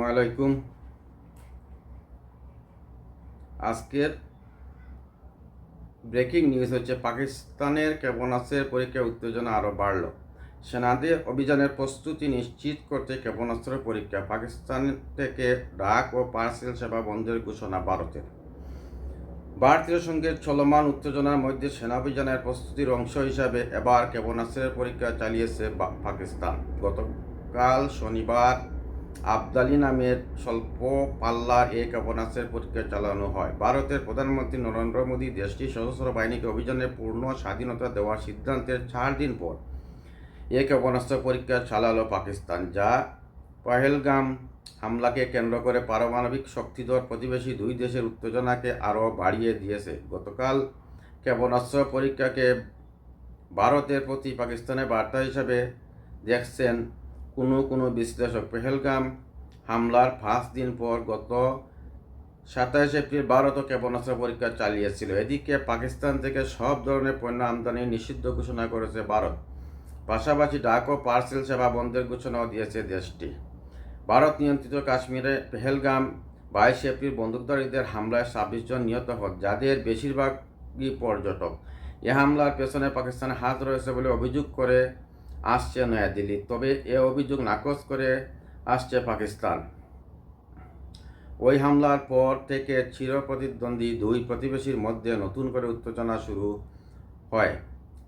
আলাইকুম। আজকের breaking news হচ্ছে পাকিস্তানের ক্ষেপণাস্ত্রের পরীক্ষায় উত্তেজনা আরও বাড়ল। সেনাদের অভিযানের প্রস্তুতি নিশ্চিত করতে ক্ষেপণাস্ত্রের পরীক্ষা, পাকিস্তান থেকে ডাক ও পার্সেল সেবা বন্ধের ঘোষণা ভারতের। ভারতীয় সঙ্গে চলমান উত্তেজনার মধ্যে সেনা অভিযানের প্রস্তুতির অংশ হিসাবে এবার ক্ষেপণাস্ত্রের পরীক্ষা চালিয়েছে পাকিস্তান। গতকাল শনিবার আবদালি নামের স্বল্প পাল্লার এই ক্ষেপণাস্ত্রের পরীক্ষা চালানো হয়। ভারতের প্রধানমন্ত্রী নরেন্দ্র মোদী দেশটির সশস্ত্র বাহিনীকে অভিযানের পূর্ণ স্বাধীনতা দেওয়ার সিদ্ধান্তের 4 দিন পর এই ক্ষেপণাস্ত্র পরীক্ষা চালালো পাকিস্তান, যা পহেলগাম হামলাকে কেন্দ্র করে পারমাণবিক শক্তিধর প্রতিবেশী দুই দেশের উত্তেজনাকে আরও বাড়িয়ে দিয়েছে। গতকাল ক্ষেপণাস্ত্র পরীক্ষাকে ভারতের প্রতি পাকিস্তানের বার্তা হিসাবে দেখছেন কোনো বিশ্লেষক। পহেলগাম হামলার 5 দিন পর গত 27 এপ্রিল ভারতও ক্ষেপণাস্ত্র পরীক্ষা চালিয়েছিল। এদিকে পাকিস্তান থেকে সব ধরনের পণ্য আমদানি নিষিদ্ধ ঘোষণা করেছে ভারত। পাশাপাশি ডাক ও পার্সেল সেবা বন্ধের ঘোষণাও দিয়েছে দেশটি। ভারত নিয়ন্ত্রিত কাশ্মীরে পহেলগাম 22 এপ্রিল বন্দুকধারীদের হামলায় 26 জন নিহত হন, যাদের বেশিরভাগই পর্যটক। এ হামলার পেছনে পাকিস্তানের হাত রয়েছে বলে অভিযোগ করে আসছে নয়াদিল্লি, তবে এ অভিযোগ নাকচ করে আসছে পাকিস্তান। ওই হামলার পর থেকে চিরপ্রতিদ্বন্দ্বী দুই প্রতিবেশীর মধ্যে নতুন করে উত্তেজনা শুরু হয়।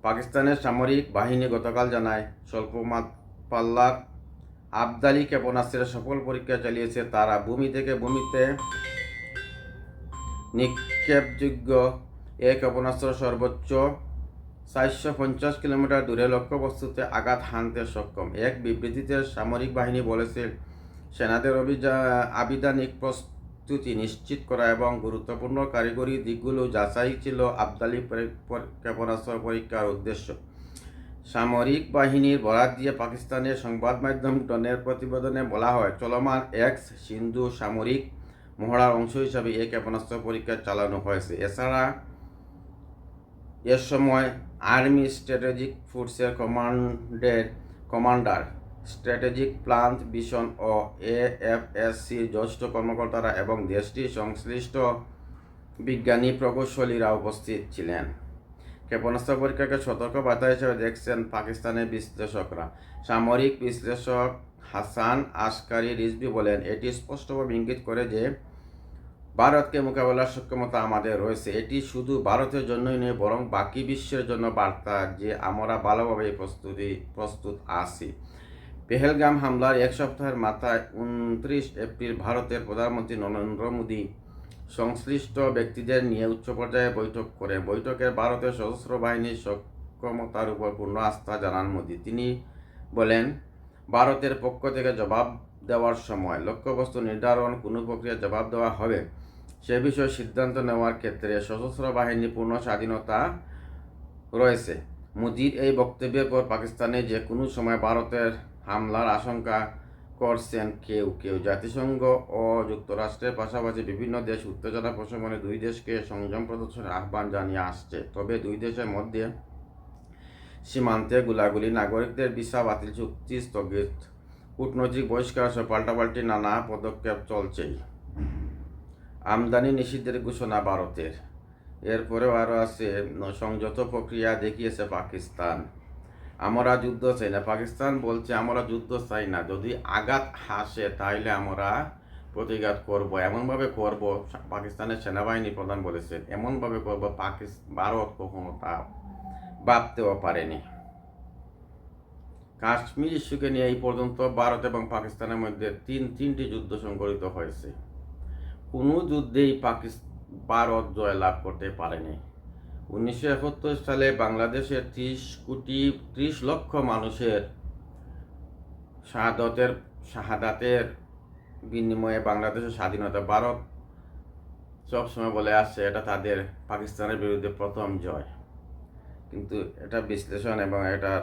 পাকিস্তানের সামরিক বাহিনী গতকাল জানায়, স্বল্প পাল্লার আবদালি ক্ষেপণাস্ত্রের সফল পরীক্ষা চালিয়েছে তারা। ভূমি থেকে ভূমিতে নিক্ষেপযোগ্য এই ক্ষেপণাস্ত্র সর্বোচ্চ 450 কিলোমিটার দূরে লক্ষ্যবস্তুতে আঘাত হানতে সক্ষম। এক বিবৃতিতে সামরিক বাহিনী বলেছে, সেনাদের আবিধানিক প্রস্তুতি নিশ্চিত করা এবং গুরুত্বপূর্ণ কারিগরি দিকগুলো যাচাই ছিল আবদালি ক্ষেপণাস্ত্র পরীক্ষার উদ্দেশ্য। সামরিক বাহিনীর বরাত দিয়ে পাকিস্তানের সংবাদ মাধ্যম ডনের প্রতিবেদনে বলা হয়, চলমান এক্স সিন্ধু সামরিক মহড়ার অংশ হিসাবে এই ক্ষেপণাস্ত্র পরীক্ষা চালানো হয়েছে। এছাড়া এ সময় আর্মি স্ট্র্যাটেজিক ফোর্সের কমান্ডার, স্ট্র্যাটেজিক প্ল্যান ভিশন ও এএফএসসির জ্যেষ্ঠ কর্মকর্তারা এবং দেশটির সংশ্লিষ্ট বিজ্ঞানী প্রকৌশলীরা উপস্থিত ছিলেন। ক্ষেপণাস্ত্র পরীক্ষাকে সতর্ক বার্তা হিসেবে দেখছেন পাকিস্তানের বিশ্লেষকরা। সামরিক বিশ্লেষক হাসান আসকারি রিজভি বলেন, এটি স্পষ্টভাবে ইঙ্গিত করে যে ভারতকে মোকাবেলার সক্ষমতা আমাদের রয়েছে। এটি শুধু ভারতের জন্যই নয়, বরং বাকি বিশ্বের জন্য বার্তা যে আমরা ভালোভাবে প্রস্তুত আছি। পহেলগাম হামলার এক সপ্তাহের মাথায় 29 এপ্রিল ভারতের প্রধানমন্ত্রী নরেন্দ্র মোদী সংশ্লিষ্ট ব্যক্তিদের নিয়ে উচ্চ পর্যায়ে বৈঠক করে। বৈঠকে ভারতের সশস্ত্র বাহিনীর সক্ষমতার উপর পূর্ণ আস্থা জানান মোদী। তিনি বলেন, ভারতের পক্ষ থেকে জবাব দেওয়ার সময় লক্ষ্যবস্তু নির্ধারণ, কোনো প্রক্রিয়ার জবাব দেওয়া হবে সে বিষয়ে সিদ্ধান্ত নেওয়ার ক্ষেত্রে সশস্ত্র বাহিনীর পূর্ণ স্বাধীনতা রয়েছে। মোদীর এই বক্তব্যের পর পাকিস্তানে যে কোনো সময় ভারতের হামলার আশঙ্কা করছেন কেউ। জাতিসংঘ ও যুক্তরাষ্ট্রের পাশাপাশি বিভিন্ন দেশ উত্তেজনা প্রশমনে দুই দেশকে সংযম প্রদর্শনের আহ্বান জানিয়ে আসছে। তবে দুই দেশের মধ্যে সীমান্তে গোলাগুলি, নাগরিকদের ভিসা বাতিল, চুক্তি স্থগিত, কূটনৈতিক বহিষ্কার সহ পাল্টাপাল্টি নানা পদক্ষেপ চলছেই। আমদানি নিষিদ্ধের ঘোষণা ভারতের। এরপরেও আরও আছে, সংযত প্রক্রিয়া দেখিয়েছে পাকিস্তান। আমরা যুদ্ধ চাই না। পাকিস্তান বলছে, আমরা যুদ্ধ চাই না, যদি আঘাত আসে তাহলে আমরা প্রতিঘাত করব, এমনভাবে করব। পাকিস্তানের সেনাবাহিনী প্রধান বলেছেন, এমনভাবে করব ভারত কখনো তা ভাবতেও পারেনি। কাশ্মীর ইস্যুকে নিয়ে এই পর্যন্ত ভারত এবং পাকিস্তানের মধ্যে তিনটি যুদ্ধ সংঘটিত হয়েছে। কোনো যুদ্ধেই ভারত জয়লাভ করতে পারেনি। 1971 সালে বাংলাদেশের 30 লক্ষ মানুষের শাহাদাতের বিনিময়ে বাংলাদেশের স্বাধীনতা ভারত সবসময় বলে আসছে, এটা তাদের পাকিস্তানের বিরুদ্ধে প্রথম জয়। কিন্তু এটা বিশ্লেষণ এবং এটার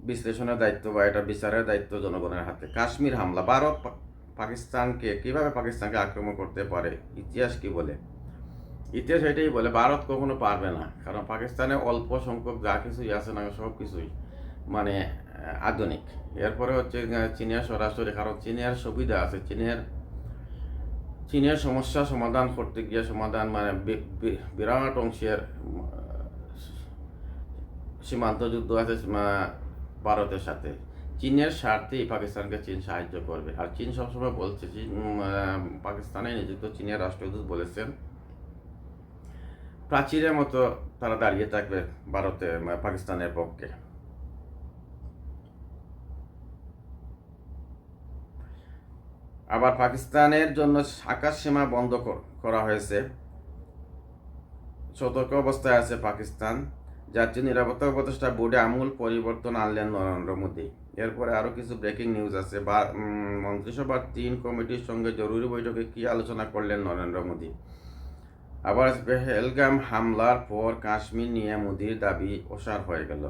বিশ্লেষণের দায়িত্ব বা এটা বিচারের দায়িত্ব জনগণের হাতে। কাশ্মীর হামলা, ভারত কিভাবে পাকিস্তানকে আক্রমণ করতে পারে, ইতিহাস কি বলে? ইতিহাস এটাই বলে, ভারত কখনো পারবে না, কারণ পাকিস্তানে অল্প সংখ্যক যা কিছুই আছে না সব কিছুই আধুনিক। এরপরে হচ্ছে চীনের সরাসরি, কারণ চীনের সুবিধা আছে, চীনের সমস্যা সমাধান করতে গিয়ে মানে বিরাট অংশের সীমান্ত যুদ্ধ আছে ভারতের সাথে। চীনের স্বার্থেই পাকিস্তানকে চীন সাহায্য করবে। আর চীন সবসময় বলছে, পাকিস্তানে নিযুক্ত চীনের রাষ্ট্রদূত বলেছেন প্রাচীরের মতো তারা দাঁড়িয়ে থাকবে পাকিস্তানের পক্ষে। আবার পাকিস্তানের জন্য আকাশ সীমা বন্ধ করা হয়েছে, সতর্ক অবস্থায় আছে পাকিস্তান। জাতীয় নিরাপত্তা উপদেষ্টা বোর্ডে আমূল পরিবর্তন আনলেন নরেন্দ্র মোদী। এরপরে আরও কিছু ব্রেকিং নিউজ আছে। মন্ত্রিসভার 3 কমিটির সঙ্গে জরুরি বৈঠকে কী আলোচনা করলেন নরেন্দ্র মোদী। আবার পেহেলগাম হামলার পর কাশ্মীর নিয়ে মোদীর দাবি অসার হয়ে গেল।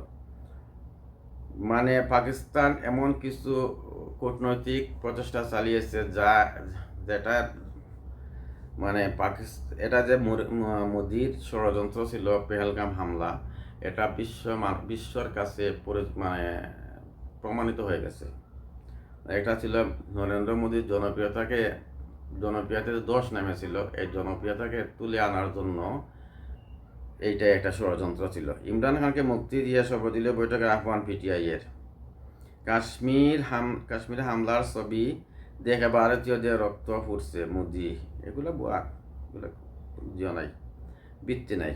মানে পাকিস্তান এমন কিছু কূটনৈতিক প্রচেষ্টা চালিয়েছে যেটা মানে এটা যে মোদীর ষড়যন্ত্র ছিল পেহেলগাম হামলা, এটা বিশ্বর কাছে মানে প্রমাণিত হয়ে গেছে। এটা ছিল নরেন্দ্র মোদীর জনপ্রিয়তাতে দোষ নেমেছিল, এই জনপ্রিয়তাকে তুলে আনার জন্য এইটা একটা ষড়যন্ত্র ছিল। ইমরান খানকে মুক্তি দিয়ে সর্বদলীয় বৈঠকের আহ্বান পিটিআইয়ের। কাশ্মীরে হামলার ছবি দেখে ভারতীয়দের রক্ত ফুটছে মোদি। এগুলো নাই, ভিত্তি নাই।